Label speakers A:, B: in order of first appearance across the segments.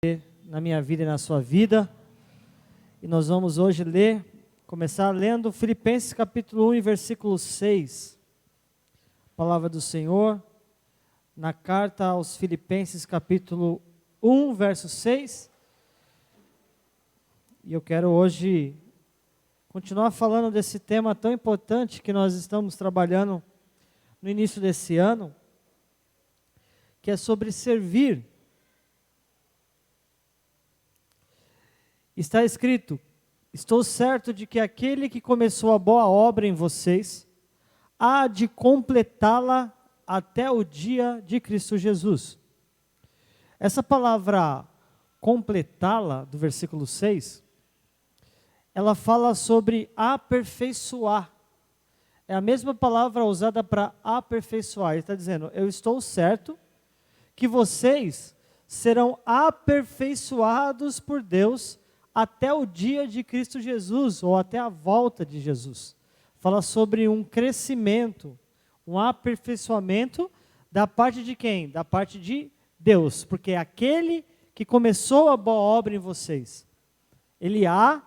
A: na minha vida e na sua vida. E nós vamos hoje começar lendo Filipenses capítulo 1 e versículo 6. Palavra do Senhor, na carta aos Filipenses capítulo 1, verso 6. E eu quero hoje continuar falando desse tema tão importante que nós estamos trabalhando no início desse ano, que é sobre servir. Está escrito: estou certo de que aquele que começou a boa obra em vocês, há de completá-la até o dia de Cristo Jesus. Essa palavra completá-la, do versículo 6, ela fala sobre aperfeiçoar. É a mesma palavra usada para aperfeiçoar. Ele está dizendo: eu estou certo que vocês serão aperfeiçoados por Deus até o dia de Cristo Jesus, ou até a volta de Jesus. Fala sobre um crescimento, um aperfeiçoamento da parte de quem? Da parte de Deus, porque é aquele que começou a boa obra em vocês, ele há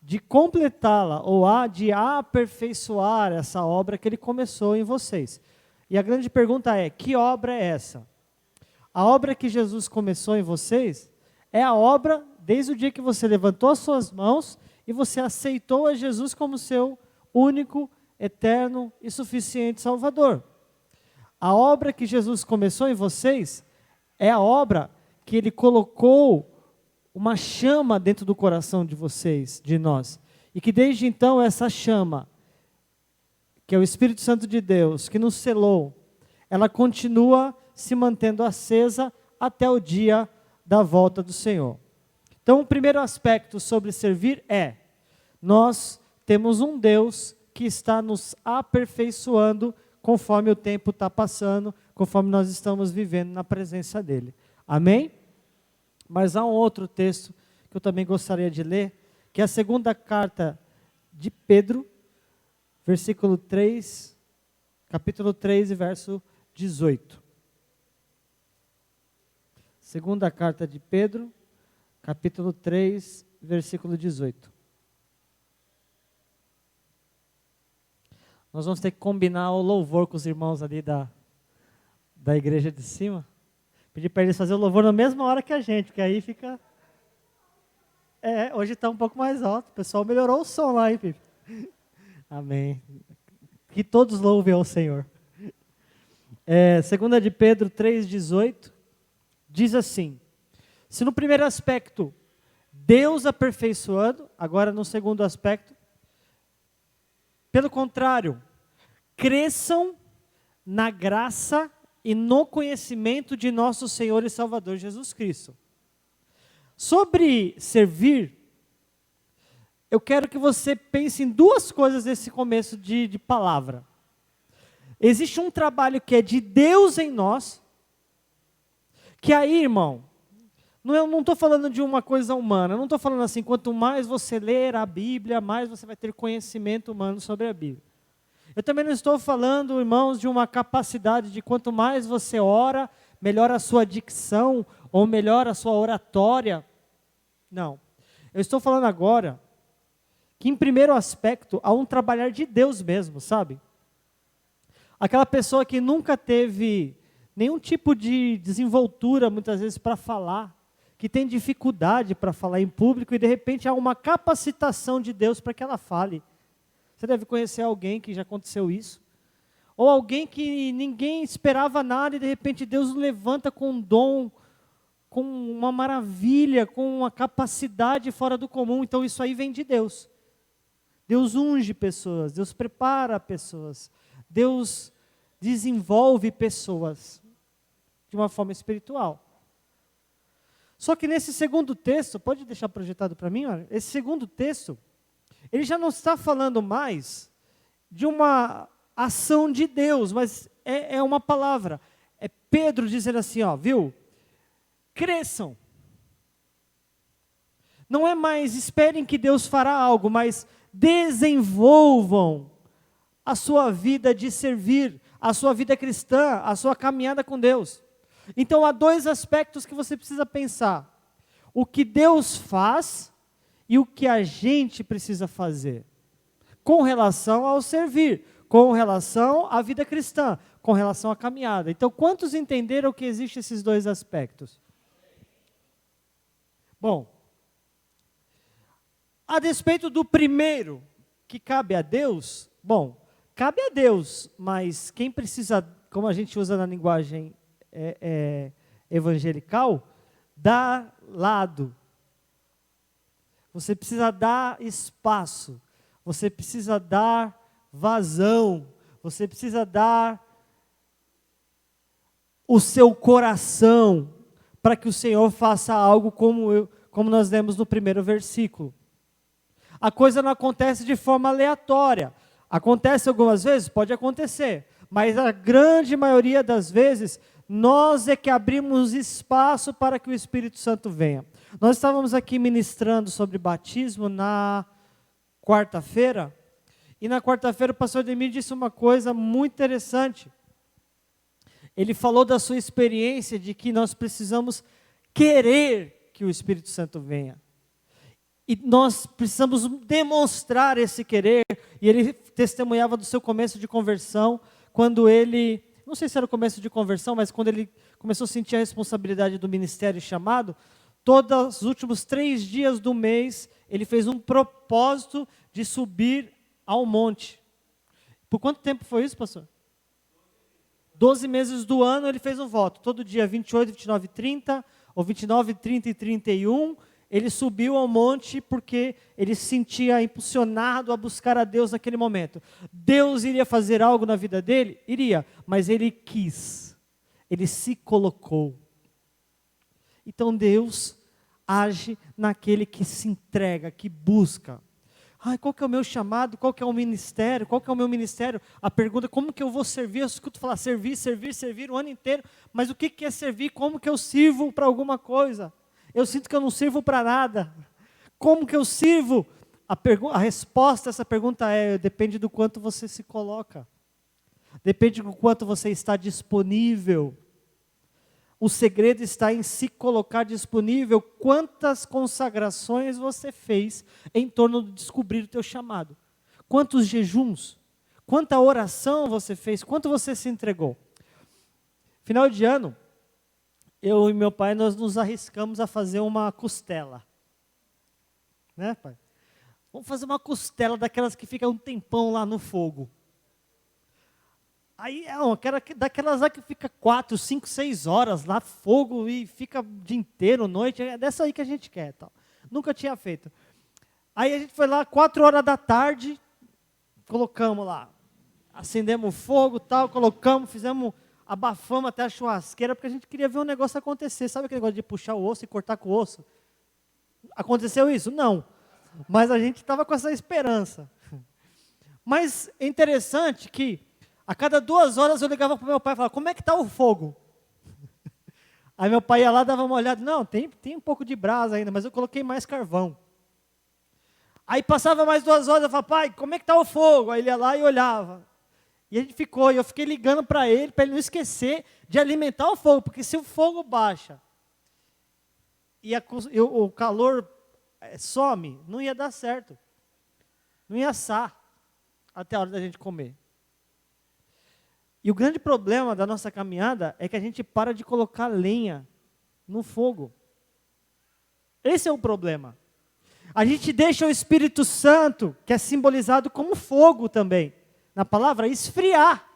A: de completá-la, ou há de aperfeiçoar essa obra que ele começou em vocês. E a grande pergunta é: que obra é essa? A obra que Jesus começou em vocês é a obra desde o dia que você levantou as suas mãos e você aceitou a Jesus como seu único, eterno e suficiente Salvador. A obra que Jesus começou em vocês é a obra que Ele colocou uma chama dentro do coração de vocês, de nós. E que desde então essa chama, que é o Espírito Santo de Deus, que nos selou, ela continua se mantendo acesa até o dia da volta do Senhor. Então, o primeiro aspecto sobre servir é: nós temos um Deus que está nos aperfeiçoando conforme o tempo está passando, conforme nós estamos vivendo na presença dEle. Amém? Mas há um outro texto que eu também gostaria de ler, que é a segunda carta de Pedro, versículo 3, capítulo 3 e verso 18. Segunda carta de Pedro, capítulo 3, versículo 18. Nós vamos ter que combinar o louvor com os irmãos ali da igreja de cima. Pedir para eles fazerem o louvor na mesma hora que a gente, porque aí fica... hoje está um pouco mais alto. O pessoal melhorou o som lá, hein, Pipe? Amém. Que todos louvem ao Senhor. Segunda de Pedro 3,18, diz assim: se no primeiro aspecto, Deus aperfeiçoando, agora no segundo aspecto, pelo contrário, cresçam na graça e no conhecimento de nosso Senhor e Salvador Jesus Cristo. Sobre servir, eu quero que você pense em duas coisas nesse começo de palavra. Existe um trabalho que é de Deus em nós, que aí, irmão, eu não estou falando de uma coisa humana, eu não estou falando assim: quanto mais você ler a Bíblia, mais você vai ter conhecimento humano sobre a Bíblia. Eu também não estou falando, irmãos, de uma capacidade de quanto mais você ora, melhor a sua dicção, ou melhor a sua oratória. Não. Eu estou falando agora que, em primeiro aspecto, há um trabalhar de Deus mesmo, sabe? Aquela pessoa que nunca teve nenhum tipo de desenvoltura, muitas vezes, para falar, que tem dificuldade para falar em público, e de repente há uma capacitação de Deus para que ela fale. Você deve conhecer alguém que já aconteceu isso. Ou alguém que ninguém esperava nada e de repente Deus o levanta com um dom, com uma maravilha, com uma capacidade fora do comum. Então isso aí vem de Deus. Deus unge pessoas, Deus prepara pessoas, Deus desenvolve pessoas de uma forma espiritual. Só que nesse segundo texto, pode deixar projetado para mim? Olha, esse segundo texto, ele já não está falando mais de uma ação de Deus, mas é uma palavra. É Pedro dizendo assim, viu? Cresçam. Não é mais esperem que Deus fará algo, mas desenvolvam a sua vida de servir, a sua vida cristã, a sua caminhada com Deus. Então há dois aspectos que você precisa pensar. o que Deus faz e o que a gente precisa fazer, com relação ao servir, com relação à vida cristã, com relação à caminhada. Então, quantos entenderam que existem esses dois aspectos? Bom, a despeito do primeiro, que cabe a Deus, bom, cabe a Deus, mas quem precisa, como a gente usa na linguagem evangelical, dar lado. Você precisa dar espaço, você precisa dar vazão, você precisa dar o seu coração para que o Senhor faça algo como nós lemos no primeiro versículo. A coisa não acontece de forma aleatória. Acontece algumas vezes? Pode acontecer. Mas a grande maioria das vezes, nós é que abrimos espaço para que o Espírito Santo venha. Nós estávamos aqui ministrando sobre batismo na quarta-feira. E na quarta-feira o pastor Demir disse uma coisa muito interessante. Ele falou da sua experiência de que nós precisamos querer que o Espírito Santo venha. E nós precisamos demonstrar esse querer. E ele testemunhava do seu começo de conversão, quando ele, não sei se era o começo de conversão, mas quando ele começou a sentir a responsabilidade do ministério e chamado, todos os últimos 3 dias do mês, ele fez um propósito de subir ao monte. Por quanto tempo foi isso, pastor? 12 meses do ano ele fez um voto. Todo dia 28, 29 e 30, ou 29, 30 e 31, ele subiu ao monte porque ele se sentia impulsionado a buscar a Deus naquele momento. Deus iria fazer algo na vida dele? Iria, mas ele quis. Ele se colocou. Então Deus age naquele que se entrega, que busca. Qual que é o meu chamado? Qual que é o ministério? Qual que é o meu ministério? A pergunta, como que eu vou servir? Eu escuto falar servir, servir, servir o ano inteiro. Mas o que é servir? Como que eu sirvo para alguma coisa? Eu sinto que eu não sirvo para nada. Como que eu sirvo? A resposta a essa pergunta depende do quanto você se coloca. Depende do quanto você está disponível. O segredo está em se colocar disponível. Quantas consagrações você fez em torno de descobrir o teu chamado? Quantos jejuns? Quanta oração você fez? Quanto você se entregou? Final de ano, eu e meu pai, nós nos arriscamos a fazer uma costela. Né, pai? Vamos fazer uma costela daquelas que ficam um tempão lá no fogo. Aí, daquelas lá que fica 4, 5, 6 horas lá, fogo, e fica o dia inteiro, noite, é dessa aí que a gente quer. Tal. Nunca tinha feito. Aí a gente foi lá, 4 horas da tarde, colocamos lá, acendemos o fogo, tal, colocamos, abafamos até a churrasqueira, porque a gente queria ver um negócio acontecer. Sabe aquele negócio de puxar o osso e cortar com o osso? Aconteceu isso? Não. Mas a gente estava com essa esperança. Mas é interessante que a cada 2 horas eu ligava para o meu pai e falava, como é que está o fogo? Aí meu pai ia lá, dava uma olhada, não, tem um pouco de brasa ainda, mas eu coloquei mais carvão. Aí passava mais 2 horas, eu falava, pai, como é que está o fogo? Aí ele ia lá e olhava. E a gente ficou, e eu fiquei ligando para ele não esquecer de alimentar o fogo, porque se o fogo baixa e o calor some, não ia dar certo. Não ia assar até a hora da gente comer. E o grande problema da nossa caminhada é que a gente para de colocar lenha no fogo. Esse é o problema. A gente deixa o Espírito Santo, que é simbolizado como fogo também, na palavra, esfriar.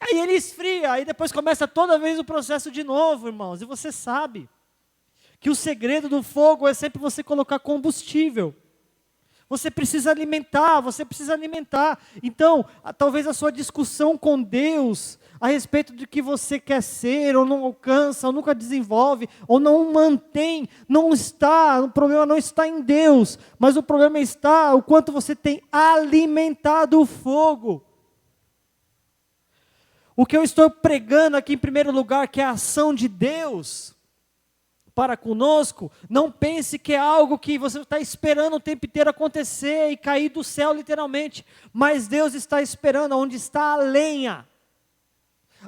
A: Aí ele esfria, aí depois começa toda vez o processo de novo, irmãos. E você sabe que o segredo do fogo é sempre você colocar combustível. Você precisa alimentar, Então, talvez a sua discussão com Deus, a respeito de que você quer ser, ou não alcança, ou nunca desenvolve, ou não mantém, o problema não está em Deus, mas o problema está o quanto você tem alimentado o fogo. O que eu estou pregando aqui em primeiro lugar, que é a ação de Deus para conosco, não pense que é algo que você está esperando o tempo inteiro acontecer e cair do céu literalmente, mas Deus está esperando onde está a lenha.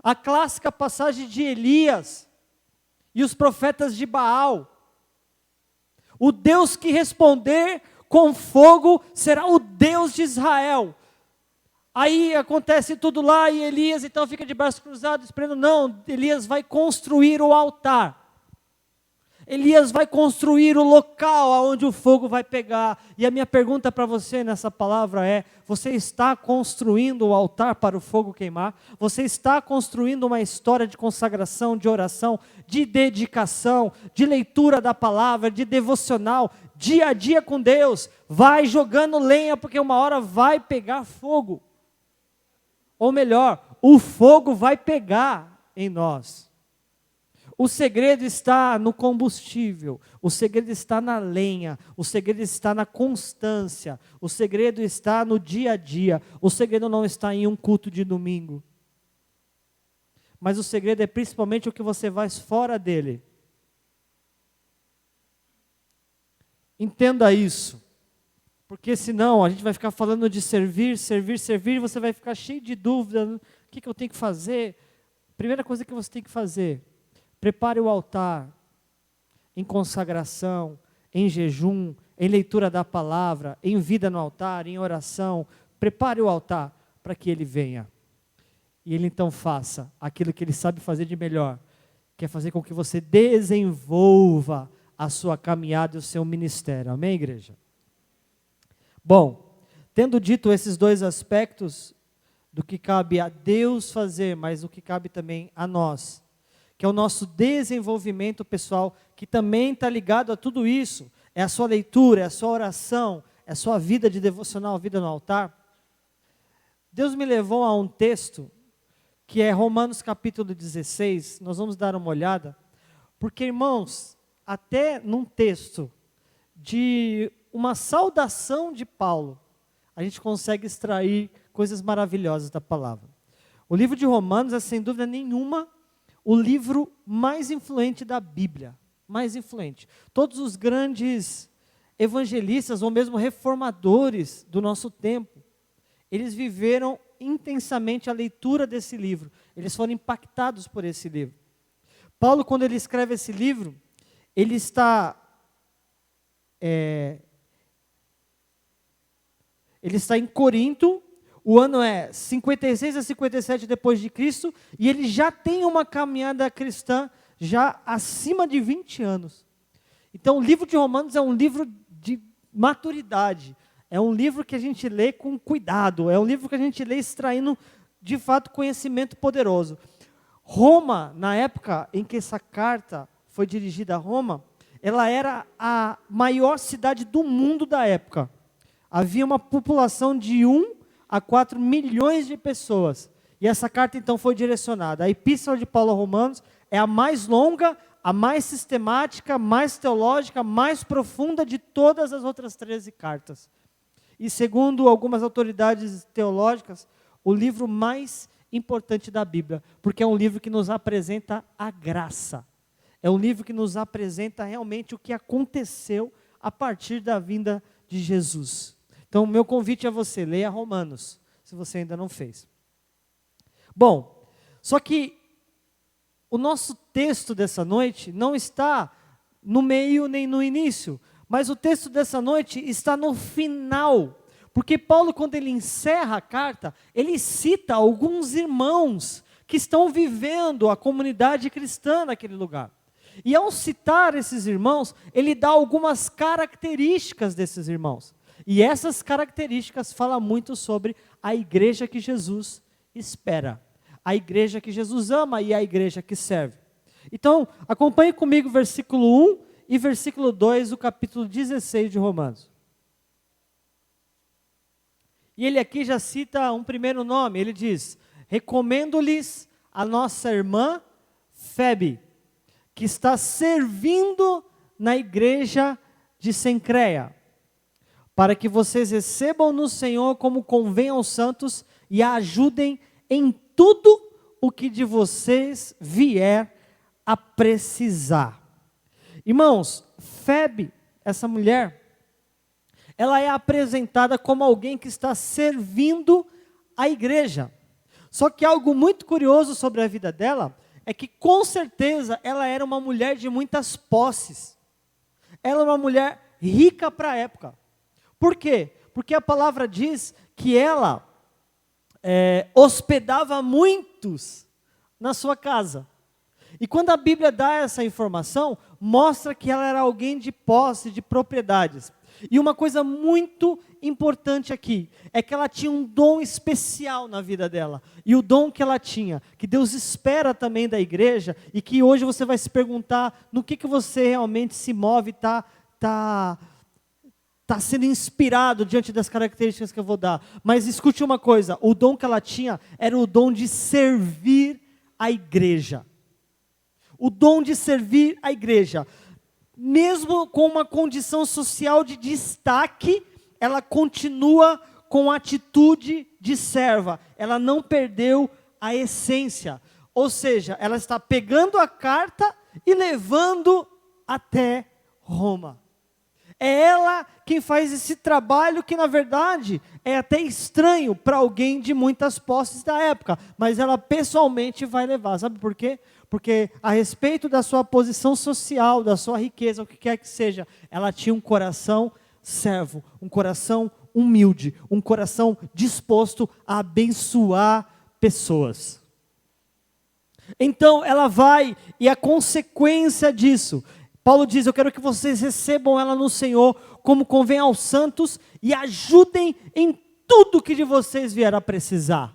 A: A clássica passagem de Elias e os profetas de Baal. O Deus que responder com fogo será o Deus de Israel. Aí acontece tudo lá e Elias então fica de braços cruzados esperando. Não, Elias vai construir o altar. Elias vai construir o local onde o fogo vai pegar. E a minha pergunta para você nessa palavra é: você está construindo o altar para o fogo queimar? Você está construindo uma história de consagração, de oração, de dedicação, de leitura da palavra, de devocional, dia a dia com Deus? Vai jogando lenha, porque uma hora vai pegar fogo. Ou melhor, o fogo vai pegar em nós. O segredo está no combustível, o segredo está na lenha, o segredo está na constância, o segredo está no dia a dia, o segredo não está em um culto de domingo. Mas o segredo é principalmente o que você faz fora dele. Entenda isso, porque senão a gente vai ficar falando de servir, e você vai ficar cheio de dúvida. O que eu tenho que fazer? Primeira coisa que você tem que fazer: prepare o altar em consagração, em jejum, em leitura da palavra, em vida no altar, em oração. Prepare o altar para que ele venha. E ele então faça aquilo que ele sabe fazer de melhor, que é fazer com que você desenvolva a sua caminhada e o seu ministério. Amém, igreja? Bom, tendo dito esses dois aspectos do que cabe a Deus fazer, mas o que cabe também a nós, que é o nosso desenvolvimento pessoal, que também está ligado a tudo isso, é a sua leitura, é a sua oração, é a sua vida de devocional, vida no altar. Deus me levou a um texto, que é Romanos capítulo 16, nós vamos dar uma olhada, porque, irmãos, até num texto de uma saudação de Paulo, a gente consegue extrair coisas maravilhosas da palavra. O livro de Romanos é, sem dúvida nenhuma, o livro mais influente da Bíblia, mais influente. Todos os grandes evangelistas ou mesmo reformadores do nosso tempo, eles viveram intensamente a leitura desse livro. Eles foram impactados por esse livro. Paulo, quando ele escreve esse livro, ele está em Corinto. O ano é 56 a 57 depois de Cristo, e ele já tem uma caminhada cristã já acima de 20 anos. Então o livro de Romanos é um livro de maturidade, é um livro que a gente lê com cuidado, é um livro que a gente lê extraindo de fato conhecimento poderoso. Roma, na época em que essa carta foi dirigida a Roma, ela era a maior cidade do mundo da época. Havia uma população de 1 a 4 milhões de pessoas. E essa carta então foi direcionada. A Epístola de Paulo aos Romanos é a mais longa, a mais sistemática, mais teológica, mais profunda de todas as outras 13 cartas. E segundo algumas autoridades teológicas, o livro mais importante da Bíblia, porque é um livro que nos apresenta a graça. É um livro que nos apresenta realmente o que aconteceu a partir da vinda de Jesus. Então, o meu convite a você, leia Romanos, se você ainda não fez. Bom, só que o nosso texto dessa noite não está no meio nem no início, mas o texto dessa noite está no final, porque Paulo, quando ele encerra a carta, ele cita alguns irmãos que estão vivendo a comunidade cristã naquele lugar. E ao citar esses irmãos, ele dá algumas características desses irmãos. E essas características falam muito sobre a igreja que Jesus espera, a igreja que Jesus ama e a igreja que serve. Então, acompanhe comigo versículo 1 e versículo 2 do capítulo 16 de Romanos. E ele aqui já cita um primeiro nome, ele diz: recomendo-lhes a nossa irmã Febe, que está servindo na igreja de Cencreia, para que vocês recebam no Senhor como convém aos santos e a ajudem em tudo o que de vocês vier a precisar. Irmãos, Febe, essa mulher, ela é apresentada como alguém que está servindo a igreja. Só que algo muito curioso sobre a vida dela é que, com certeza, ela era uma mulher de muitas posses. Ela é uma mulher rica para a época. Por quê? Porque a palavra diz que ela hospedava muitos na sua casa. E quando a Bíblia dá essa informação, mostra que ela era alguém de posse, de propriedades. E uma coisa muito importante aqui, é que ela tinha um dom especial na vida dela. E o dom que ela tinha, que Deus espera também da igreja, e que hoje você vai se perguntar no que você realmente se move, está sendo inspirado diante das características que eu vou dar. Mas escute uma coisa, o dom que ela tinha era o dom de servir a igreja. O dom de servir a igreja. Mesmo com uma condição social de destaque, ela continua com atitude de serva. Ela não perdeu a essência. Ou seja, ela está pegando a carta e levando até Roma. É ela quem faz esse trabalho que, na verdade, é até estranho para alguém de muitas posses da época. Mas ela pessoalmente vai levar. Sabe por quê? Porque a respeito da sua posição social, da sua riqueza, o que quer que seja, ela tinha um coração servo, um coração humilde, um coração disposto a abençoar pessoas. Então ela vai, e a consequência disso, Paulo diz, eu quero que vocês recebam ela no Senhor, como convém aos santos, e ajudem em tudo que de vocês vier a precisar.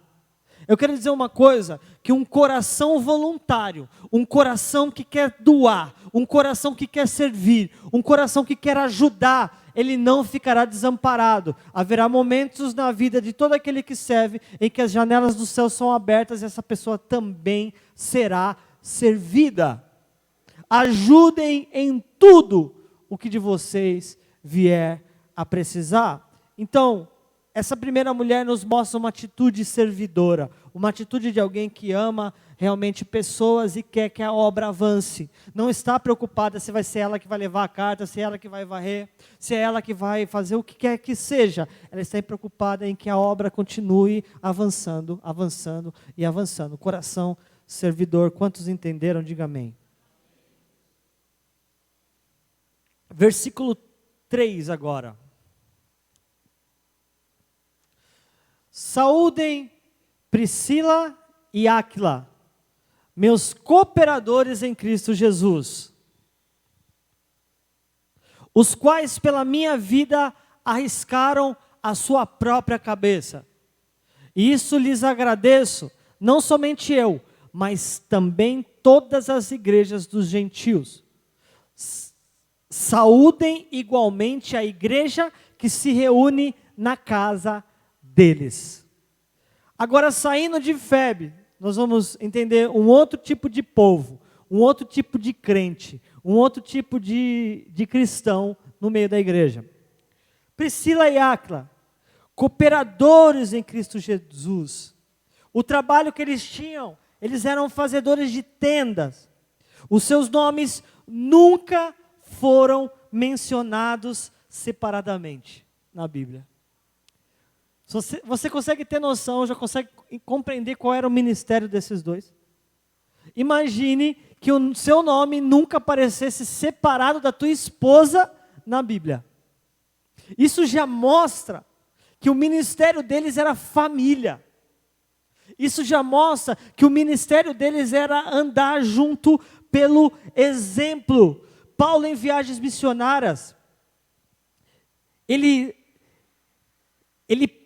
A: Eu quero dizer uma coisa, que um coração voluntário, um coração que quer doar, um coração que quer servir, um coração que quer ajudar, ele não ficará desamparado. Haverá momentos na vida de todo aquele que serve, em que as janelas do céu são abertas e essa pessoa também será servida. Ajudem em tudo o que de vocês vier a precisar. Então, essa primeira mulher nos mostra uma atitude servidora, uma atitude de alguém que ama realmente pessoas e quer que a obra avance. Não está preocupada se vai ser ela que vai levar a carta, se é ela que vai varrer, se é ela que vai fazer o que quer que seja. Ela está preocupada em que a obra continue avançando, avançando e avançando. Coração servidor. Quantos entenderam? Diga amém. Versículo 3 agora. Saúdem Priscila e Áquila, meus cooperadores em Cristo Jesus, os quais pela minha vida arriscaram a sua própria cabeça. E isso lhes agradeço, não somente eu, mas também todas as igrejas dos gentios. Saúdem igualmente a igreja que se reúne na casa deles. Agora, saindo de Febe, nós vamos entender um outro tipo de povo, um outro tipo de crente, um outro tipo de cristão no meio da igreja. Priscila e Áquila, cooperadores em Cristo Jesus. O trabalho que eles tinham, eles eram fazedores de tendas. Os seus nomes nunca foram mencionados separadamente na Bíblia. Você consegue ter noção, já consegue compreender qual era o ministério desses dois? Imagine que o seu nome nunca aparecesse separado da tua esposa na Bíblia. Isso já mostra que o ministério deles era família. Isso já mostra que o ministério deles era andar junto pelo exemplo. Paulo, em viagens missionárias, ele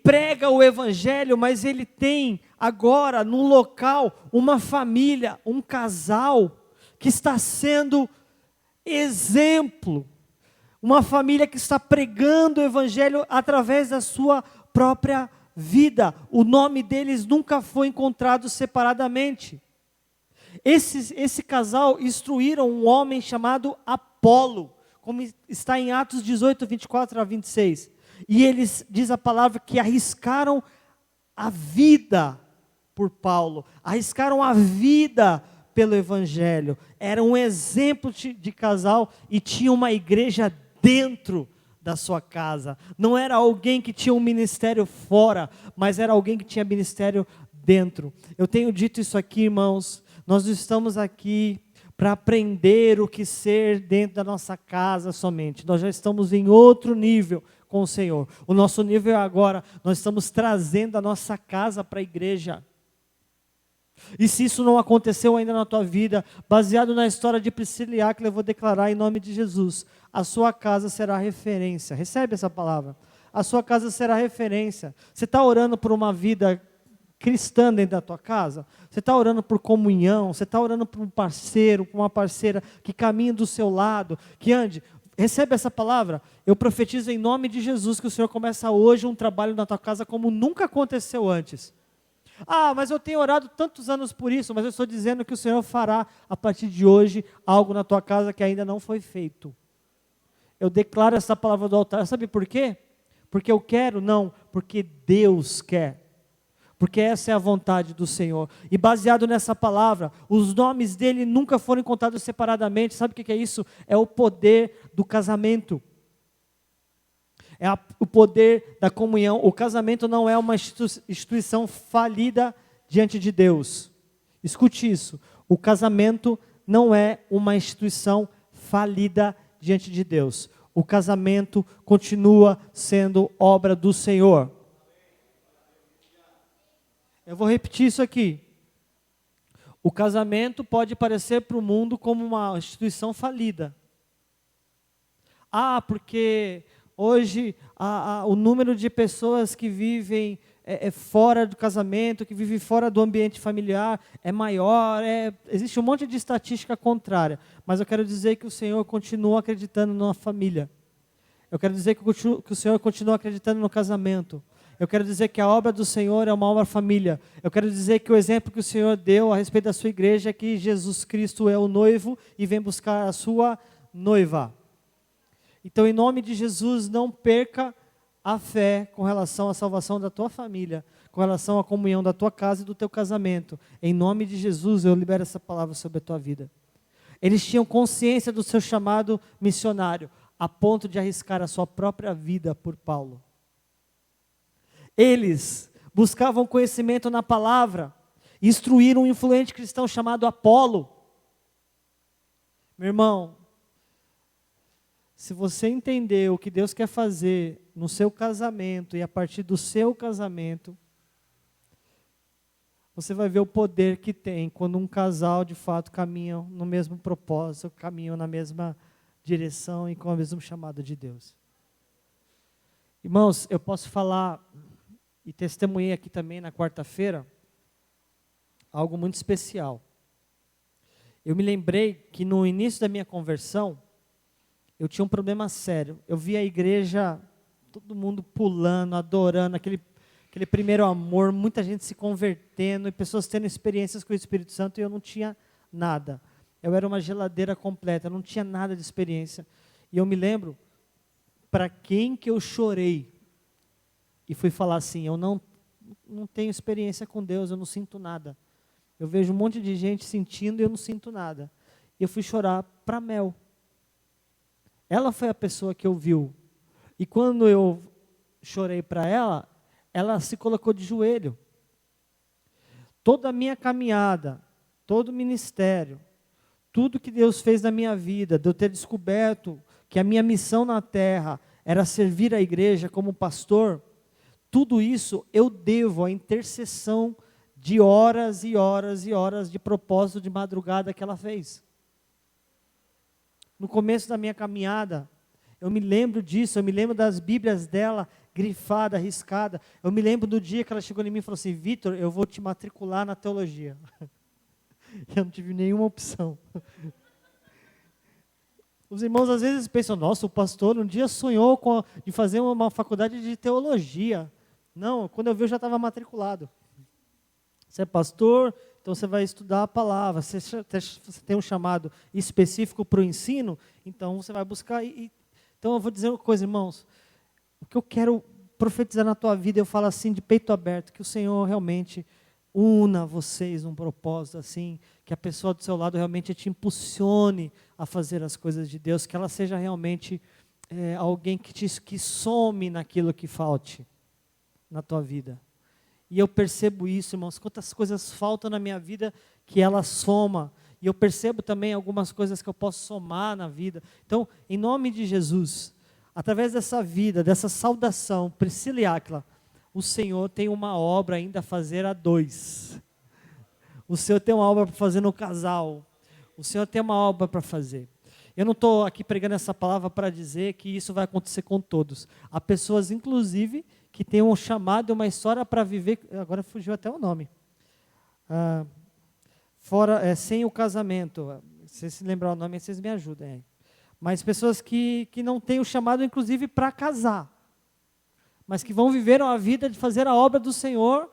A: prega o evangelho, mas ele tem agora num local uma família, um casal que está sendo exemplo. Uma família que está pregando o evangelho através da sua própria vida. O nome deles nunca foi encontrado separadamente. Esse casal instruíram um homem chamado Apolo, como está em Atos 18, 24 a 26. E eles, diz a palavra, que arriscaram a vida por Paulo, arriscaram a vida pelo evangelho. Era um exemplo de casal e tinha uma igreja dentro da sua casa. Não era alguém que tinha um ministério fora, mas era alguém que tinha ministério dentro. Eu tenho dito isso aqui, irmãos, nós estamos aqui para aprender o que ser dentro da nossa casa somente. Nós já estamos em outro nível com o Senhor. O nosso nível é agora, nós estamos trazendo a nossa casa para a igreja. E se isso não aconteceu ainda na tua vida, baseado na história de Priscila e Áquila, eu vou declarar em nome de Jesus, a sua casa será referência. Recebe essa palavra. A sua casa será referência. Você está orando por uma vida cristã dentro da tua casa? Você está orando por comunhão? Você está orando por um parceiro, por uma parceira que caminhe do seu lado, que ande? Recebe essa palavra. Eu profetizo em nome de Jesus que o Senhor começa hoje um trabalho na tua casa como nunca aconteceu antes. Ah, mas eu tenho orado tantos anos por isso, mas eu estou dizendo que o Senhor fará a partir de hoje algo na tua casa que ainda não foi feito. Eu declaro essa palavra do altar, sabe por quê? Porque eu quero? Não, porque Deus quer. Porque essa é a vontade do Senhor. E baseado nessa palavra, os nomes dele nunca foram contados separadamente. Sabe o que é isso? É o poder do casamento. É o poder da comunhão. O casamento não é uma instituição falida diante de Deus. Escute isso. O casamento não é uma instituição falida diante de Deus. O casamento continua sendo obra do Senhor. Eu vou repetir isso aqui. O casamento pode parecer para o mundo como uma instituição falida. Ah, porque hoje o número de pessoas que vivem fora do casamento, que vivem fora do ambiente familiar é maior. Existe um monte de estatística contrária. Mas eu quero dizer que o Senhor continua acreditando na família. Eu quero dizer que o Senhor continua acreditando no casamento. Eu quero dizer que a obra do Senhor é uma obra família. Eu quero dizer que o exemplo que o Senhor deu a respeito da sua igreja é que Jesus Cristo é o noivo e vem buscar a sua noiva. Então, em nome de Jesus, não perca a fé com relação à salvação da tua família, com relação à comunhão da tua casa e do teu casamento. Em nome de Jesus, eu libero essa palavra sobre a tua vida. Eles tinham consciência do seu chamado missionário, a ponto de arriscar a sua própria vida por Paulo. Eles buscavam conhecimento na palavra, instruíram um influente cristão chamado Apolo. Meu irmão, se você entender o que Deus quer fazer no seu casamento e a partir do seu casamento, você vai ver o poder que tem quando um casal de fato caminha no mesmo propósito, caminham na mesma direção e com o mesmo chamado de Deus. Irmãos, eu posso falar e testemunhei aqui também na quarta-feira algo muito especial. Eu me lembrei que no início da minha conversão, eu tinha um problema sério. Eu via a igreja, todo mundo pulando, adorando, aquele primeiro amor, muita gente se convertendo, e pessoas tendo experiências com o Espírito Santo, e eu não tinha nada. Eu era uma geladeira completa, eu não tinha nada de experiência. E eu me lembro, para quem que eu chorei, e fui falar assim, eu não tenho experiência com Deus, eu não sinto nada. Eu vejo um monte de gente sentindo e eu não sinto nada. E eu fui chorar para Mel. Ela foi a pessoa que ouviu. E quando eu chorei para ela, ela se colocou de joelho. Toda a minha caminhada, todo o ministério, tudo que Deus fez na minha vida, de eu ter descoberto que a minha missão na terra era servir a igreja como pastor, tudo isso eu devo à intercessão de horas e horas e horas de propósito de madrugada que ela fez. No começo da minha caminhada, eu me lembro disso, eu me lembro das Bíblias dela, grifada, riscada. Eu me lembro do dia que ela chegou em mim e falou assim, Vitor, eu vou te matricular na teologia. Eu não tive nenhuma opção. Os irmãos às vezes pensam, nossa, o pastor um dia sonhou de fazer uma faculdade de teologia. Não, quando eu vi eu já estava matriculado. Você é pastor, então você vai estudar a palavra. Você tem um chamado específico para o ensino, então você vai buscar. Então eu vou dizer uma coisa, irmãos. O que eu quero profetizar na tua vida, eu falo assim de peito aberto, que o Senhor realmente una vocês num propósito assim, que a pessoa do seu lado realmente te impulsione a fazer as coisas de Deus, que ela seja realmente alguém que some naquilo que falte na tua vida. E eu percebo isso, irmãos, quantas coisas faltam na minha vida que ela soma. e eu percebo também algumas coisas que eu posso somar na vida. Então, em nome de Jesus, através dessa vida, dessa saudação, Priscila e Áquila, o Senhor tem uma obra ainda a fazer a dois. O Senhor tem uma obra para fazer no casal. O Senhor tem uma obra para fazer. Eu não estou aqui pregando essa palavra para dizer que isso vai acontecer com todos. Há pessoas, inclusive, que têm um chamado, uma história para viver. Agora fugiu até o nome. Sem o casamento. Se vocês se lembrar o nome, vocês me ajudem aí. Mas pessoas que não têm o chamado, inclusive, para casar. Mas que vão viver a vida de fazer a obra do Senhor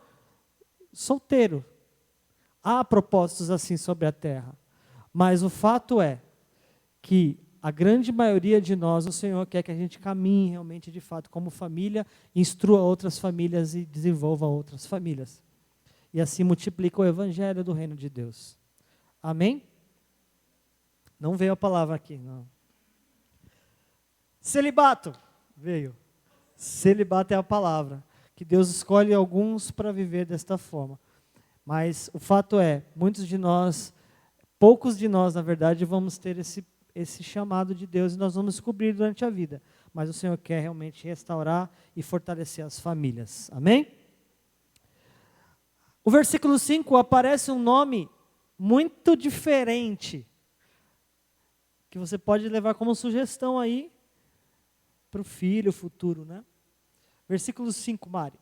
A: solteiro. Há propósitos assim sobre a terra. Mas o fato é que a grande maioria de nós, o Senhor quer que a gente caminhe realmente de fato como família, instrua outras famílias e desenvolva outras famílias. E assim multiplica o evangelho do reino de Deus. Amém? Não veio a palavra aqui, não. Celibato. Veio. Celibato é a palavra. Que Deus escolhe alguns para viver desta forma. Mas o fato é, muitos de nós, poucos de nós, na verdade, vamos ter esse chamado de Deus e nós vamos descobrir durante a vida. Mas o Senhor quer realmente restaurar e fortalecer as famílias. Amém? O versículo 5 aparece um nome muito diferente, que você pode levar como sugestão aí para o filho futuro, né? Versículo 5, Mari.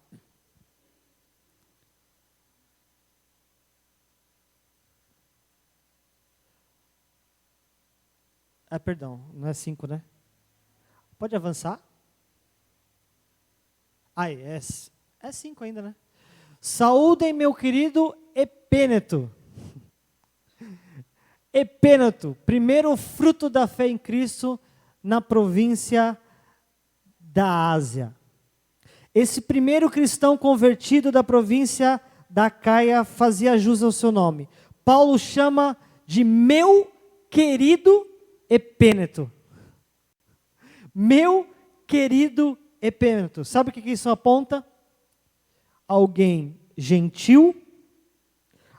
A: Perdão, não é 5, né? Pode avançar? É 5 ainda, né? Saúdem meu querido Epêneto. Epêneto, primeiro fruto da fé em Cristo na província da Ásia. Esse primeiro cristão convertido da província da Caia fazia jus ao seu nome. Paulo chama de meu querido Epêneto. Meu querido Epêneto. Sabe o que isso aponta? Alguém gentil,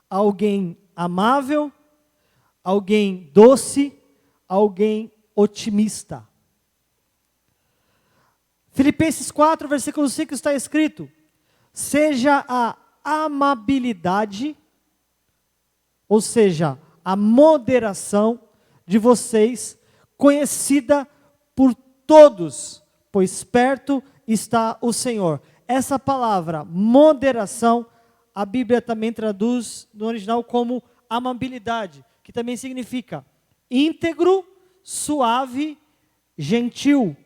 A: alguém amável, alguém doce, alguém otimista. Filipenses 4, versículo 5 está escrito: seja a amabilidade, ou seja, a moderação de vocês conhecida por todos, pois perto está o Senhor. Essa palavra, moderação, a Bíblia também traduz no original como amabilidade, que também significa íntegro, suave, gentil.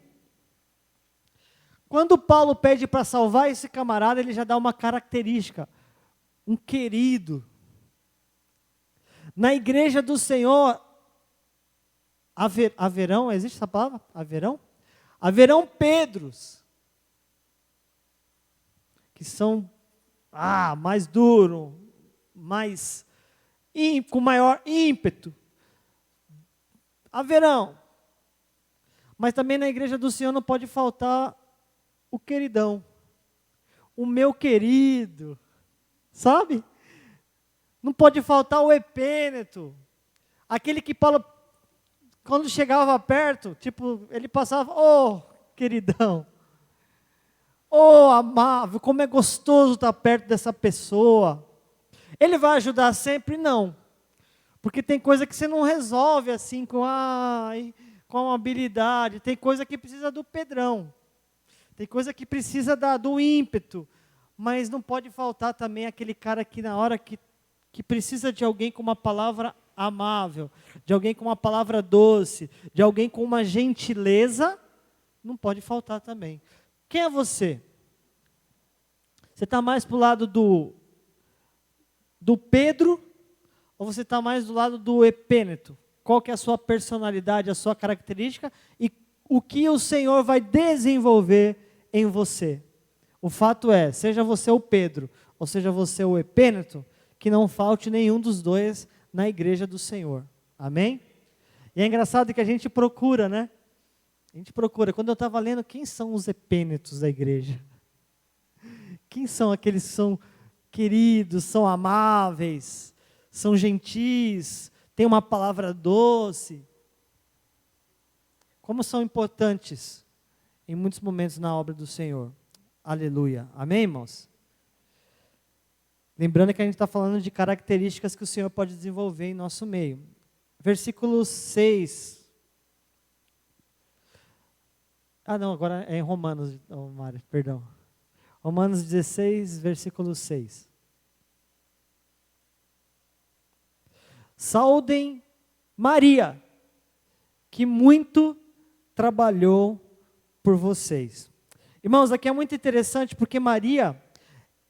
A: Quando Paulo pede para salvar esse camarada, ele já dá uma característica, um querido. Na igreja do Senhor, haverão, existe essa palavra? Haverão Pedros, que são mais duros, com maior ímpeto. Haverão. Mas também na igreja do Senhor não pode faltar o queridão, o meu querido, sabe? Não pode faltar o Epêneto, aquele que Paulo, quando chegava perto, ele passava, queridão, amável, como é gostoso estar perto dessa pessoa. Ele vai ajudar sempre? Não, porque tem coisa que você não resolve assim com habilidade, tem coisa que precisa do Pedrão. Tem coisa que precisa do ímpeto, mas não pode faltar também aquele cara que na hora que precisa de alguém com uma palavra amável, de alguém com uma palavra doce, de alguém com uma gentileza, não pode faltar também. Quem é você? Você está mais para o lado do Pedro, ou você está mais do lado do Epêneto? Qual que é a sua personalidade, a sua característica, e o que o Senhor vai desenvolver em você? O fato é, seja você o Pedro, ou seja você o Epêneto, que não falte nenhum dos dois na igreja do Senhor. Amém? E é engraçado que a gente procura, né? A gente procura. Quando eu estava lendo, quem são os Epênetos da igreja? Quem são aqueles que são queridos, são amáveis, são gentis, tem uma palavra doce. Como são importantes em muitos momentos na obra do Senhor. Aleluia. Amém, irmãos? Lembrando que a gente está falando de características que o Senhor pode desenvolver em nosso meio. Versículo 6. Não, agora é em Romanos, Mário, perdão. Romanos 16, versículo 6. Saudem Maria, que muito trabalhou por vocês. Irmãos, aqui é muito interessante porque Maria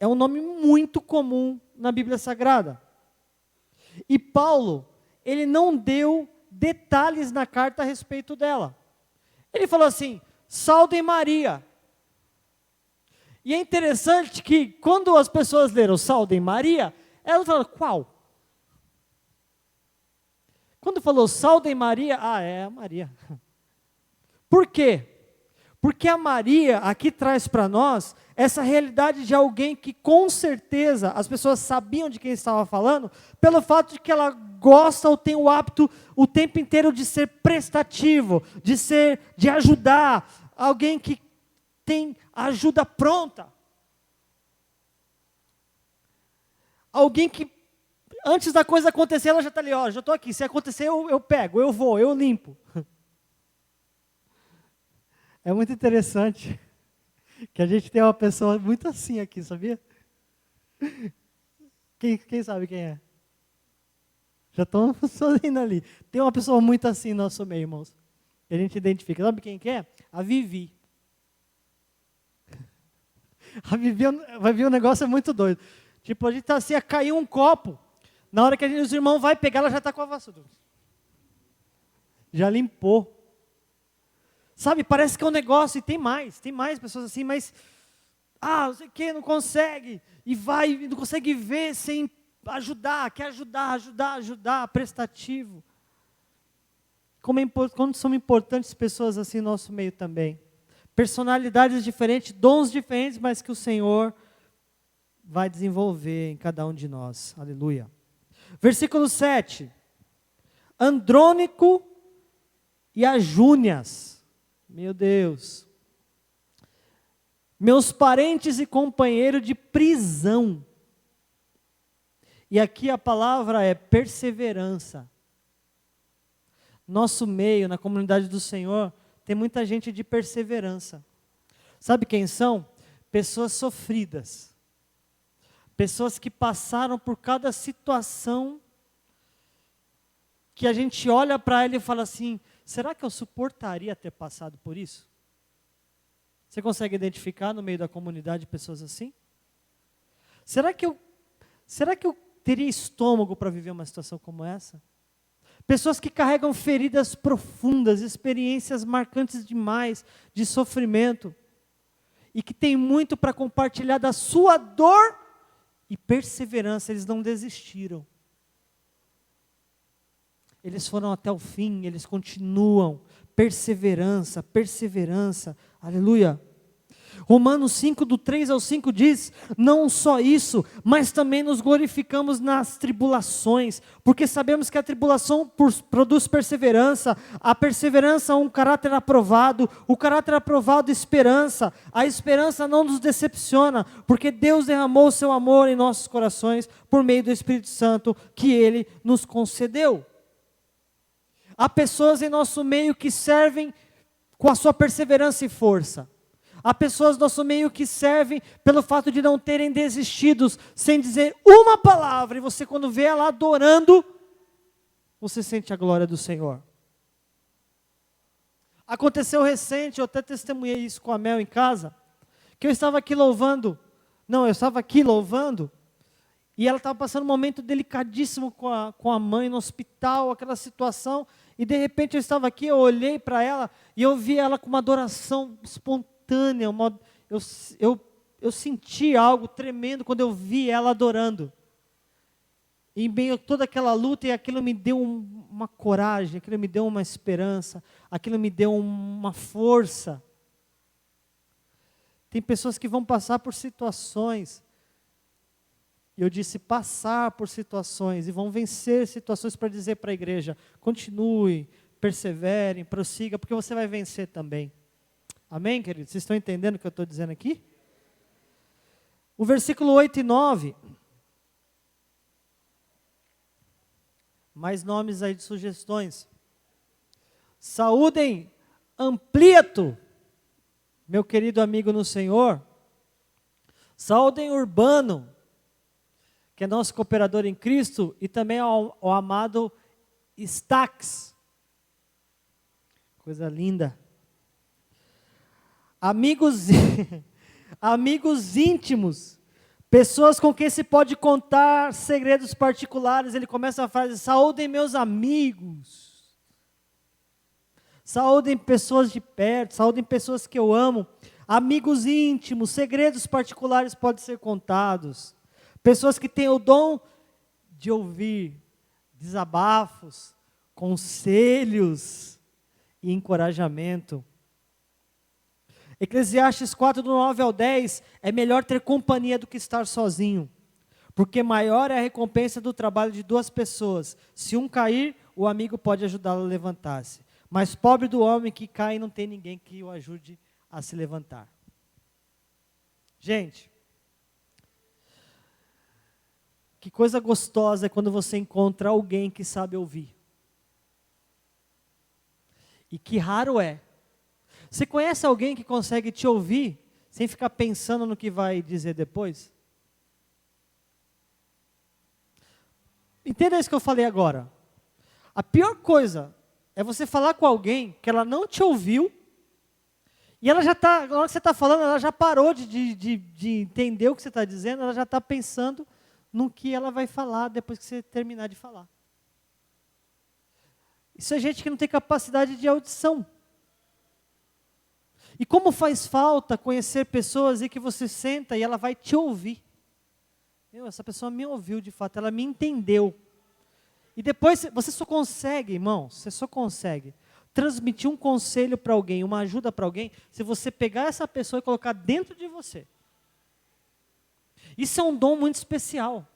A: é um nome muito comum na Bíblia Sagrada. E Paulo, ele não deu detalhes na carta a respeito dela. Ele falou assim, saudem Maria. E é interessante que quando as pessoas leram saudem Maria, elas falaram, qual? Quando falou saudem Maria, é a Maria. Por quê? Porque a Maria aqui traz para nós essa realidade de alguém que com certeza as pessoas sabiam de quem estava falando, pelo fato de que ela gosta ou tem o hábito o tempo inteiro de ser prestativo, de ajudar, alguém que tem ajuda pronta. Alguém que antes da coisa acontecer, ela já está ali, já estou aqui, se acontecer eu pego, eu vou, eu limpo. É muito interessante que a gente tem uma pessoa muito assim aqui, sabia? Quem sabe quem é? Já estão sorrindo ali. Tem uma pessoa muito assim no nosso meio, irmãos. Que a gente identifica. Sabe quem que é? A Vivi. A Vivi, o negócio é muito doido. Tipo, a gente está assim, a cair um copo. Na hora que os irmãos vão pegar, ela já está com a vassoura. Já limpou. Sabe, parece que é um negócio, e tem mais pessoas assim, mas, não sei o que, não consegue, e não consegue ver sem ajudar, quer ajudar, prestativo. Como são importantes pessoas assim no nosso meio também. Personalidades diferentes, dons diferentes, mas que o Senhor vai desenvolver em cada um de nós. Aleluia. Versículo 7. Andrônico e Ajúnias. Meu Deus. Meus parentes e companheiro de prisão. E aqui a palavra é perseverança. Nosso meio, na comunidade do Senhor, tem muita gente de perseverança. Sabe quem são? Pessoas sofridas. Pessoas que passaram por cada situação que a gente olha para ela e fala assim, será que eu suportaria ter passado por isso? Você consegue identificar no meio da comunidade pessoas assim? Será que eu teria estômago para viver uma situação como essa? Pessoas que carregam feridas profundas, experiências marcantes demais de sofrimento e que têm muito para compartilhar da sua dor e perseverança, eles não desistiram. Eles foram até o fim, eles continuam. Perseverança, aleluia. Romanos 5, do 3 ao 5 diz, não só isso, mas também nos glorificamos nas tribulações, porque sabemos que a tribulação produz perseverança, a perseverança um caráter aprovado, o caráter aprovado esperança, a esperança não nos decepciona, porque Deus derramou o seu amor em nossos corações, por meio do Espírito Santo, que Ele nos concedeu. Há pessoas em nosso meio que servem com a sua perseverança e força. Há pessoas no nosso meio que servem pelo fato de não terem desistido, sem dizer uma palavra, e você quando vê ela adorando, você sente a glória do Senhor. Aconteceu recente, eu até testemunhei isso com a Mel em casa, que eu estava aqui louvando, e ela estava passando um momento delicadíssimo com a mãe no hospital, aquela situação, e de repente eu estava aqui, eu olhei para ela, e eu vi ela com uma adoração espontânea, eu senti algo tremendo quando eu vi ela adorando. Em meio a toda aquela luta, e aquilo me deu uma coragem, aquilo me deu uma esperança, aquilo me deu uma força. Tem pessoas que vão passar por situações E eu disse passar por situações, e vão vencer situações para dizer para a igreja, continue, perseverem, prossiga, porque você vai vencer também. Amém, queridos? Vocês estão entendendo o que eu estou dizendo aqui? O versículo 8 e 9. Mais nomes aí de sugestões. Saúdem Ampliato, meu querido amigo no Senhor. Saúdem Urbano, que é nosso cooperador em Cristo, e também ao amado Stax. Coisa linda. Amigos, amigos íntimos, pessoas com quem se pode contar segredos particulares. Ele começa a frase: saúdem meus amigos. Saúdem pessoas de perto, saúdem pessoas que eu amo. Amigos íntimos, segredos particulares podem ser contados. Pessoas que têm o dom de ouvir desabafos, conselhos e encorajamento. Eclesiastes 4, do 9 ao 10, é melhor ter companhia do que estar sozinho, porque maior é a recompensa do trabalho de duas pessoas. Se um cair, o amigo pode ajudá-lo a levantar-se. Mas pobre do homem que cai e não tem ninguém que o ajude a se levantar. Gente, que coisa gostosa é quando você encontra alguém que sabe ouvir. E que raro é. Você conhece alguém que consegue te ouvir sem ficar pensando no que vai dizer depois? Entenda isso que eu falei agora. A pior coisa é você falar com alguém que ela não te ouviu e ela já está, na hora que você está falando, ela já parou de entender o que você está dizendo, ela já está pensando no que ela vai falar depois que você terminar de falar. Isso é gente que não tem capacidade de audição. E como faz falta conhecer pessoas e que você senta e ela vai te ouvir. Essa pessoa me ouviu de fato, ela me entendeu. E depois você só consegue, irmão, você só consegue transmitir um conselho para alguém, uma ajuda para alguém, se você pegar essa pessoa e colocar dentro de você. Isso é um dom muito especial.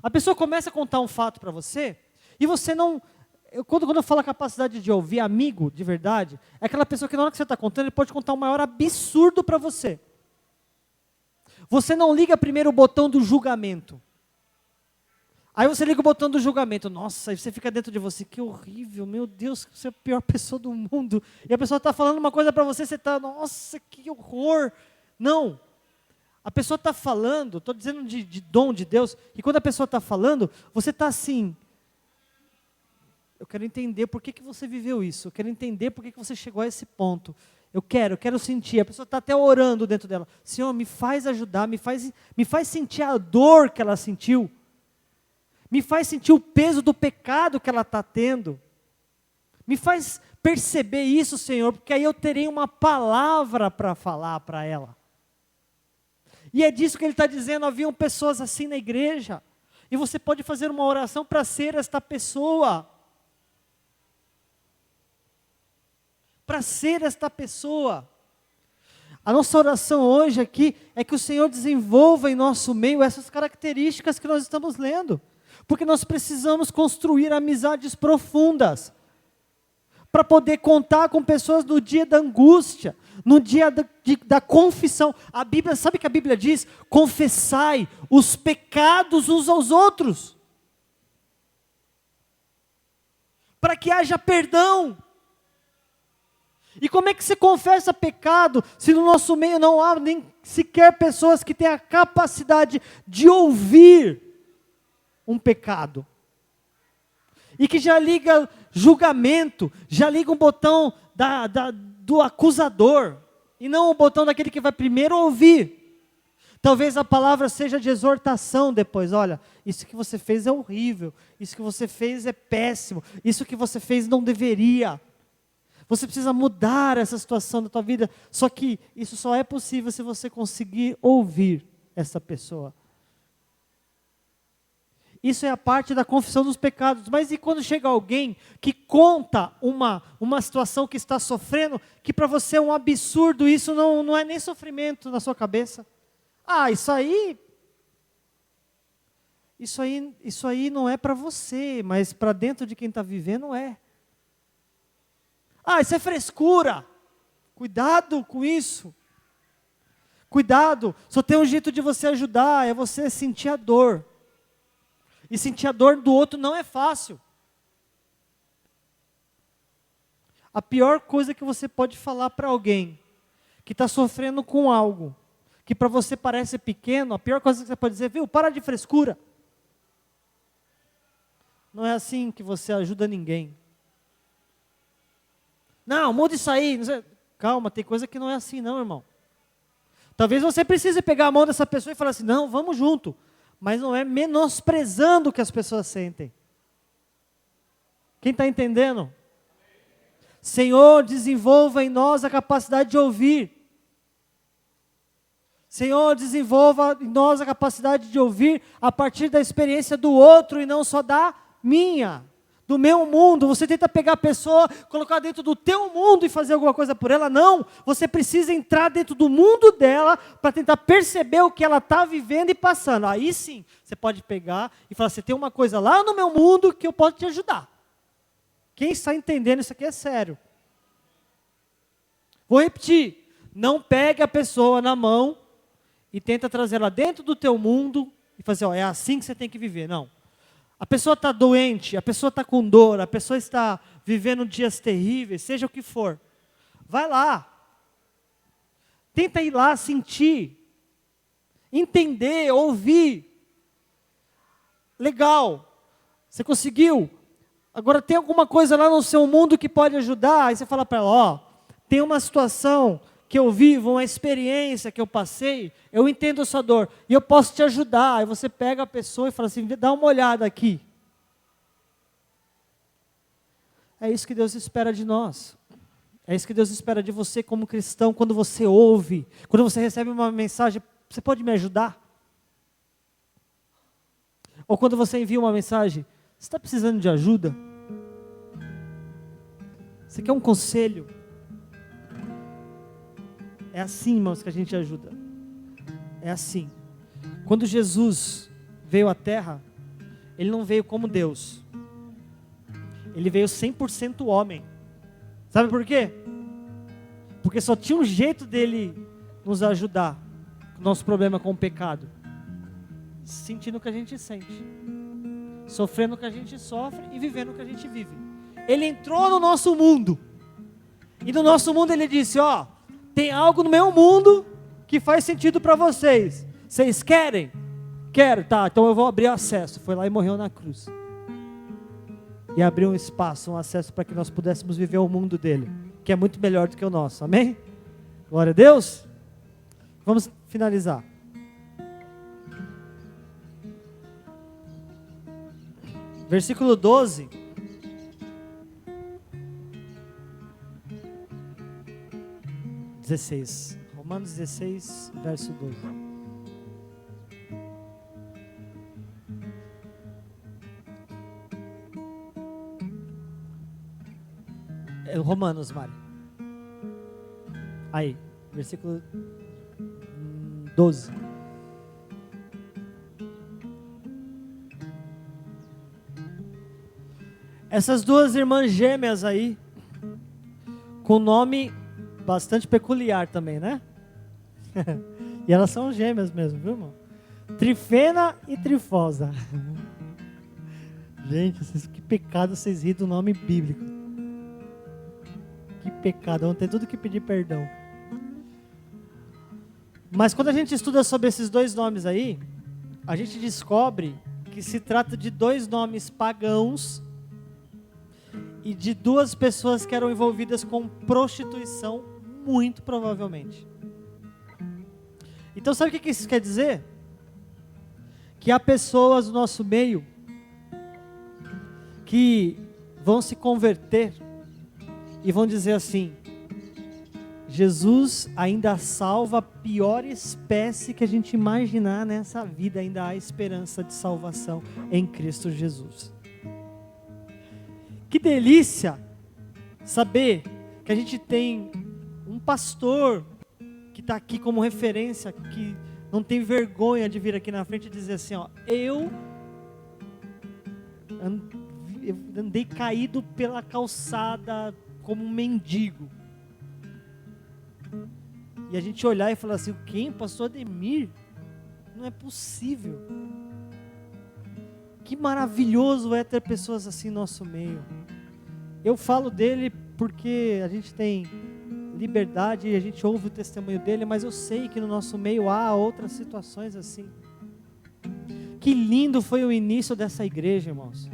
A: A pessoa começa a contar um fato para você, e você não... Quando eu falo a capacidade de ouvir, amigo, de verdade, é aquela pessoa que na hora que você está contando, ele pode contar o maior absurdo para você. Você não liga primeiro o botão do julgamento. Aí você liga o botão do julgamento. Nossa, aí você fica dentro de você, que horrível, meu Deus, você é a pior pessoa do mundo. E a pessoa está falando uma coisa para você, você está, nossa, que horror. Não. A pessoa está falando, estou dizendo de dom de Deus, e quando a pessoa está falando, você está assim... Eu quero entender por que você viveu isso. Eu quero entender por que você chegou a esse ponto. Eu quero sentir. A pessoa está até orando dentro dela. Senhor, me faz ajudar, me faz sentir a dor que ela sentiu. Me faz sentir o peso do pecado que ela está tendo. Me faz perceber isso, Senhor, porque aí eu terei uma palavra para falar para ela. E é disso que ele está dizendo. Haviam pessoas assim na igreja. E você pode fazer uma oração para ser esta pessoa. Para ser esta pessoa. A nossa oração hoje aqui é que o Senhor desenvolva em nosso meio essas características que nós estamos lendo. Porque nós precisamos construir amizades profundas. Para poder contar com pessoas no dia da angústia, no dia da confissão. A Bíblia, sabe o que a Bíblia diz? Confessai os pecados uns aos outros. Para que haja perdão. E como é que se confessa pecado se no nosso meio não há nem sequer pessoas que têm a capacidade de ouvir um pecado? E que já liga julgamento, já liga um botão do acusador, e não o botão daquele que vai primeiro ouvir. Talvez a palavra seja de exortação depois. Olha, isso que você fez é horrível, isso que você fez é péssimo, isso que você fez não deveria. Você precisa mudar essa situação da tua vida. Só que isso só é possível se você conseguir ouvir essa pessoa. Isso é a parte da confissão dos pecados. Mas e quando chega alguém que conta uma situação que está sofrendo, que para você é um absurdo, isso não é nem sofrimento na sua cabeça. Ah, isso aí Isso aí não é para você, mas para dentro de quem está vivendo é. Ah, isso é frescura. Cuidado com isso. Cuidado, só tem um jeito de você ajudar, é você sentir a dor. E sentir a dor do outro não é fácil. A pior coisa que você pode falar para alguém que está sofrendo com algo, que para você parece pequeno, a pior coisa que você pode dizer, viu, para de frescura. Não é assim que você ajuda ninguém. Não, muda isso aí. Calma, tem coisa que não é assim não, irmão. Talvez você precise pegar a mão dessa pessoa e falar assim, não, vamos junto. Mas não é menosprezando o que as pessoas sentem. Quem está entendendo? Senhor, desenvolva em nós a capacidade de ouvir. Senhor, desenvolva em nós a capacidade de ouvir a partir da experiência do outro e não só da minha, do meu mundo. Você tenta pegar a pessoa, colocar dentro do teu mundo e fazer alguma coisa por ela. Não, você precisa entrar dentro do mundo dela para tentar perceber o que ela está vivendo e passando. Aí sim, você pode pegar e falar, você tem uma coisa lá no meu mundo que eu posso te ajudar. Quem está entendendo isso aqui é sério. Vou repetir, não pegue a pessoa na mão e tenta trazer ela dentro do teu mundo e fazer, é assim que você tem que viver. Não. A pessoa está doente, a pessoa está com dor, a pessoa está vivendo dias terríveis, seja o que for. Vai lá. Tenta ir lá sentir, entender, ouvir. Legal. Você conseguiu? Agora tem alguma coisa lá no seu mundo que pode ajudar? Aí você fala para ela, tem uma situação que eu vivo, uma experiência que eu passei, eu entendo a sua dor, e eu posso te ajudar. Aí você pega a pessoa e fala assim, dá uma olhada aqui. É isso que Deus espera de nós. É isso que Deus espera de você como cristão, quando você ouve, quando você recebe uma mensagem, você pode me ajudar? Ou quando você envia uma mensagem, você está precisando de ajuda? Você quer um conselho? É assim, irmãos, que a gente ajuda. É assim. Quando Jesus veio à Terra, Ele não veio como Deus. Ele veio 100% homem. Sabe por quê? Porque só tinha um jeito dele nos ajudar. O nosso problema com o pecado. Sentindo o que a gente sente. Sofrendo o que a gente sofre e vivendo o que a gente vive. Ele entrou no nosso mundo. E no nosso mundo Ele disse, tem algo no meu mundo que faz sentido para vocês. Vocês querem? Quero, tá, então eu vou abrir acesso. Foi lá e morreu na cruz. E abriu um espaço, um acesso para que nós pudéssemos viver o mundo dele, que é muito melhor do que o nosso, amém? Glória a Deus. Vamos finalizar. Versículo 12. Romanos 16, verso 12. É Romanos, Mari. Aí, versículo 12. Essas duas irmãs gêmeas aí, com nome bastante peculiar também, né? E elas são gêmeas mesmo, viu, irmão? Trifena e Trifosa. Gente, que pecado vocês rirem do nome bíblico. Que pecado, vão ter tudo que pedir perdão. Mas quando a gente estuda sobre esses dois nomes aí, a gente descobre que se trata de dois nomes pagãos e de duas pessoas que eram envolvidas com prostituição, muito provavelmente. Então sabe o que isso quer dizer? Que há pessoas no nosso meio que vão se converter e vão dizer assim, Jesus ainda salva a pior espécie que a gente imaginar nessa vida, ainda há esperança de salvação em Cristo Jesus. Que delícia saber que a gente tem um pastor que está aqui como referência, que não tem vergonha de vir aqui na frente e dizer assim, eu eu andei caído pela calçada como um mendigo. E a gente olhar e falar assim, quem? Pastor Ademir? Não é possível. Que maravilhoso é ter pessoas assim no nosso meio. Eu falo dele porque a gente tem liberdade e a gente ouve o testemunho dele, mas eu sei que no nosso meio há outras situações assim. Que lindo foi o início dessa igreja, irmãos.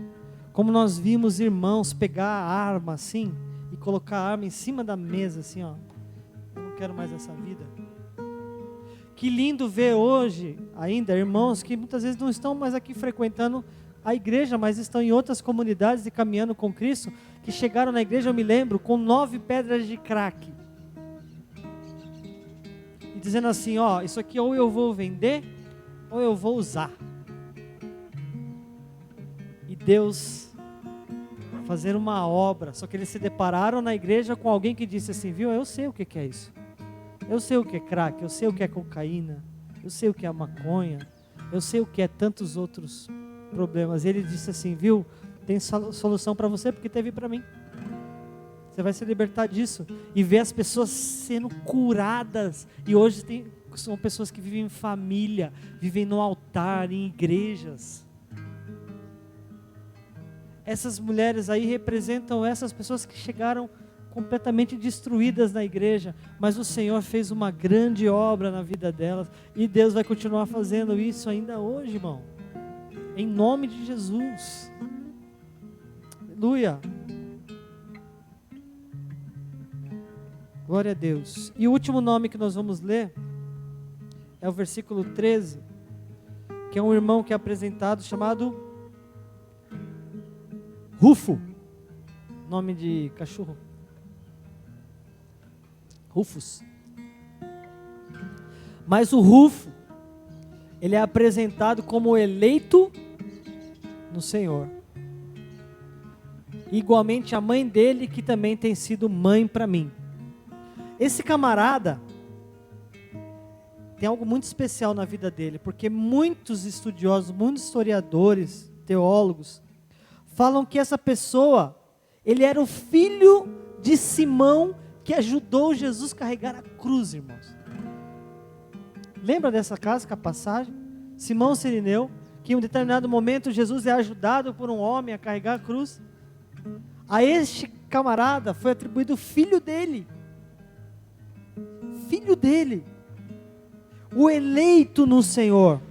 A: Como nós vimos irmãos pegar a arma assim e colocar a arma em cima da mesa assim, ó. Eu não quero mais essa vida. Que lindo ver hoje ainda irmãos que muitas vezes não estão mais aqui frequentando a igreja, mas estão em outras comunidades e caminhando com Cristo, que chegaram na igreja, eu me lembro, com 9 pedras de crack. E dizendo assim, ó, isso aqui ou eu vou vender, ou eu vou usar. E Deus fazer uma obra, só que eles se depararam na igreja com alguém que disse assim, viu, eu sei o que é isso. Eu sei o que é crack, eu sei o que é cocaína, eu sei o que é maconha, eu sei o que é tantos outros problemas. E ele disse assim, viu, tem solução para você porque teve para mim. Você vai se libertar disso e ver as pessoas sendo curadas. E hoje são pessoas que vivem em família, vivem no altar, em igrejas. Essas mulheres aí representam essas pessoas que chegaram completamente destruídas na igreja, mas o Senhor fez uma grande obra na vida delas, e Deus vai continuar fazendo isso ainda hoje, irmão, em nome de Jesus. Aleluia, glória a Deus. E o último nome que nós vamos ler é o versículo 13, que é um irmão que é apresentado chamado Rufo, nome de cachorro, Rufus. Mas o Rufo, ele é apresentado como eleito no Senhor. Igualmente a mãe dele, que também tem sido mãe para mim. Esse camarada tem algo muito especial na vida dele, porque muitos estudiosos, muitos historiadores, teólogos, falam que essa pessoa, ele era o filho de Simão, que ajudou Jesus a carregar a cruz, irmãos. Lembra dessa clássica passagem? Simão Cirineu, que em um determinado momento Jesus é ajudado por um homem a carregar a cruz. A este camarada foi atribuído o filho dele. Filho dele. O eleito no Senhor.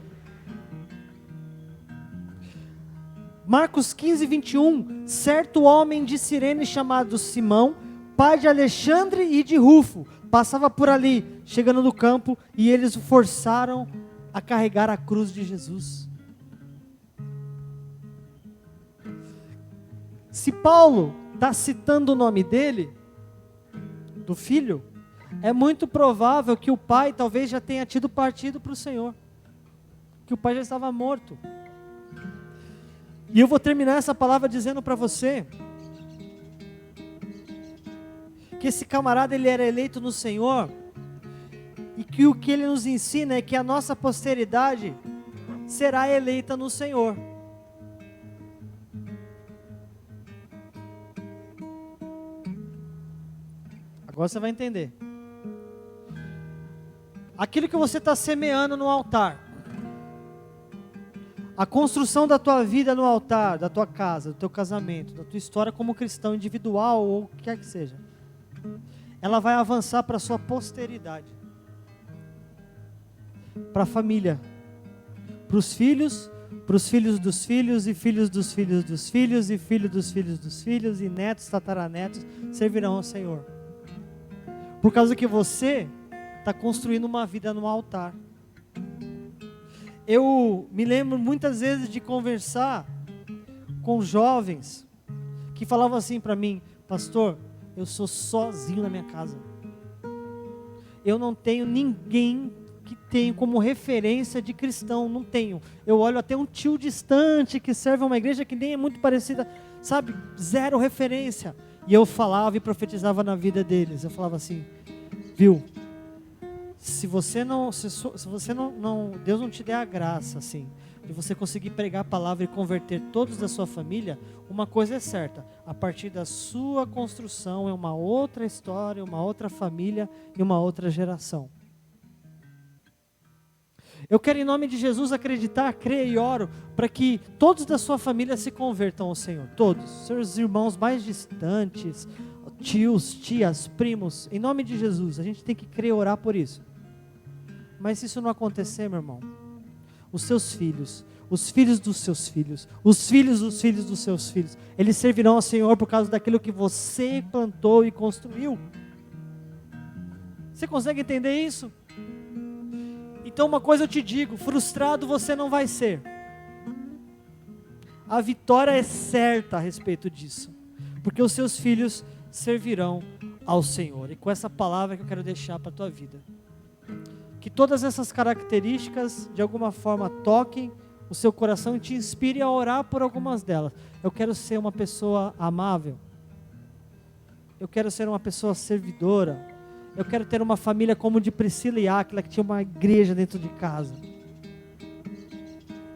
A: Marcos 15, 21. Certo homem de Cirene chamado Simão, pai de Alexandre e de Rufo, passava por ali, chegando no campo, e eles o forçaram a carregar a cruz de Jesus. Se Paulo está citando o nome dele, do filho, é muito provável que o pai talvez já tenha tido partido para o Senhor, que o pai já estava morto. E eu vou terminar essa palavra dizendo para você, que esse camarada ele era eleito no Senhor, e que o que ele nos ensina é que a nossa posteridade será eleita no Senhor. Agora você vai entender. Aquilo que você está semeando no altar, a construção da tua vida no altar, da tua casa, do teu casamento, da tua história como cristão individual ou o que quer que seja, ela vai avançar para a sua posteridade, para a família, para os filhos dos filhos e filhos dos filhos dos filhos e filhos dos filhos dos filhos e netos, tataranetos servirão ao Senhor, por causa que você está construindo uma vida no altar. Eu me lembro muitas vezes de conversar com jovens que falavam assim para mim: pastor, eu sou sozinho na minha casa, eu não tenho ninguém que tenha como referência de cristão, não tenho. Eu olho até um tio distante que serve a uma igreja que nem é muito parecida, sabe, zero referência. E eu falava e profetizava na vida deles. Eu falava assim: viu, se você não, Deus não te der a graça assim, e você conseguir pregar a palavra e converter todos da sua família, uma coisa é certa: a partir da sua construção é uma outra história, uma outra família e uma outra geração. Eu quero, em nome de Jesus, acreditar, crer e oro para que todos da sua família se convertam ao Senhor. Todos, seus irmãos mais distantes, tios, tias, primos, em nome de Jesus. A gente tem que crer e orar por isso. Mas se isso não acontecer, meu irmão, os seus filhos, os filhos dos seus filhos, os filhos dos filhos dos seus filhos, eles servirão ao Senhor por causa daquilo que você plantou e construiu. Você consegue entender isso? Então uma coisa eu te digo: frustrado você não vai ser. A vitória é certa a respeito disso, porque os seus filhos servirão ao Senhor. E com essa palavra que eu quero deixar para a tua vida, que todas essas características de alguma forma toquem o seu coração e te inspire a orar por algumas delas. Eu quero ser uma pessoa amável, eu quero ser uma pessoa servidora, eu quero ter uma família como de Priscila e Áquila, que tinha uma igreja dentro de casa.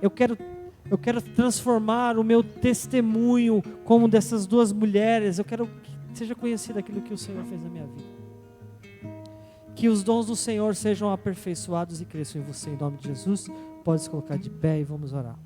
A: Eu quero transformar o meu testemunho como dessas duas mulheres. Eu quero que seja conhecido aquilo que o Senhor fez na minha vida. Que os dons do Senhor sejam aperfeiçoados e cresçam em você, em nome de Jesus. Pode se colocar de pé e vamos orar.